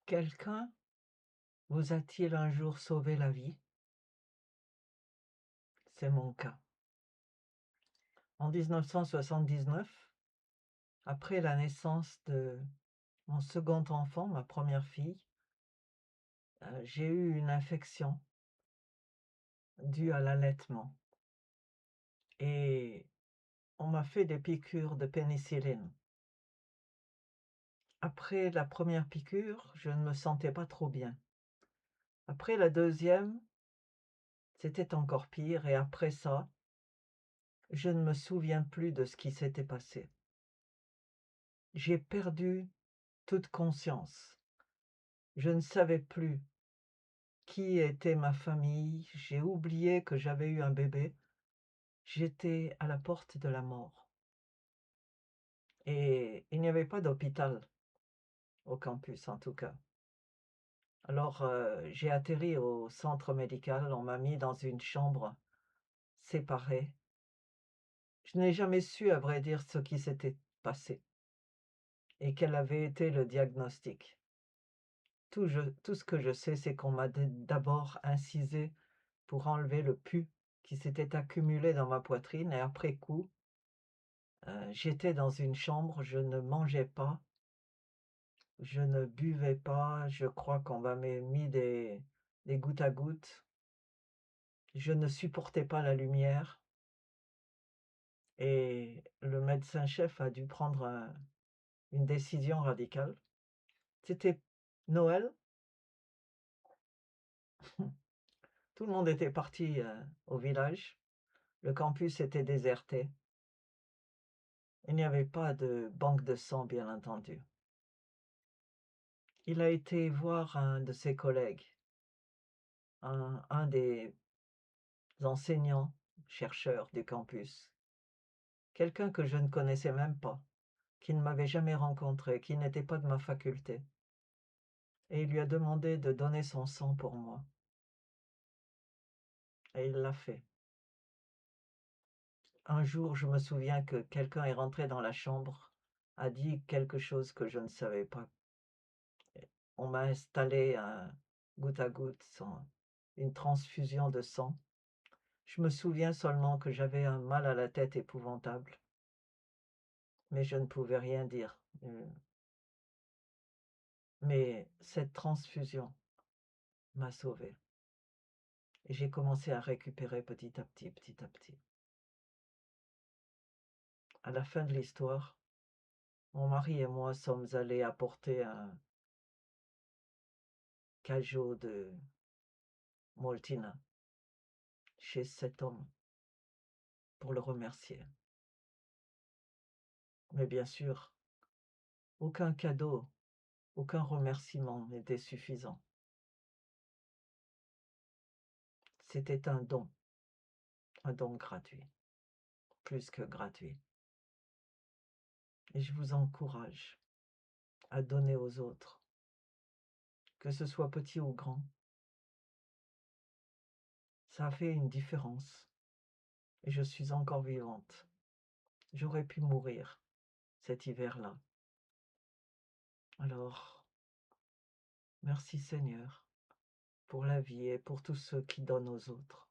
Quelqu'un vous a-t-il un jour sauvé la vie? C'est mon cas. En 1979, après la naissance de mon second enfant, ma première fille, j'ai eu une infection due à l'allaitement et on m'a fait des piqûres de pénicilline. Après la première piqûre, je ne me sentais pas trop bien. Après la deuxième, c'était encore pire et après ça, je ne me souviens plus de ce qui s'était passé. J'ai perdu toute conscience. Je ne savais plus qui était ma famille, j'ai oublié que j'avais eu un bébé. J'étais à la porte de la mort et il n'y avait pas d'hôpital au campus, en tout cas. Alors, j'ai atterri au centre médical, on m'a mis dans une chambre séparée. Je n'ai jamais su, à vrai dire, ce qui s'était passé et quel avait été le diagnostic. Tout ce que je sais, c'est qu'on m'a d'abord incisé pour enlever le pus qui s'était accumulé dans ma poitrine et après coup, j'étais dans une chambre, je ne mangeais pas, je ne buvais pas, je crois qu'on m'avait mis des gouttes à gouttes. Je ne supportais pas la lumière et le médecin-chef a dû prendre une décision radicale. C'était Noël, tout le monde était parti, au village, le campus était déserté. Il n'y avait pas de banque de sang, bien entendu. Il a été voir un de ses collègues, un des enseignants, chercheurs du campus, quelqu'un que je ne connaissais même pas, qui ne m'avait jamais rencontré, qui n'était pas de ma faculté, et il lui a demandé de donner son sang pour moi, et il l'a fait. Un jour, je me souviens que quelqu'un est rentré dans la chambre, a dit quelque chose que je ne savais pas. On m'a installé un goutte à goutte, une transfusion de sang. Je me souviens seulement que j'avais un mal à la tête épouvantable, mais je ne pouvais rien dire. Mais cette transfusion m'a sauvé et j'ai commencé à récupérer petit à petit, petit à petit. À la fin de l'histoire, mon mari et moi sommes allés apporter un cajot de Moltina chez cet homme pour le remercier. Mais bien sûr, aucun cadeau, aucun remerciement n'était suffisant. C'était un don gratuit, plus que gratuit. Et je vous encourage à donner aux autres, que ce soit petit ou grand. Ça a fait une différence et je suis encore vivante. J'aurais pu mourir cet hiver-là. Alors, merci Seigneur pour la vie et pour tous ceux qui donnent aux autres.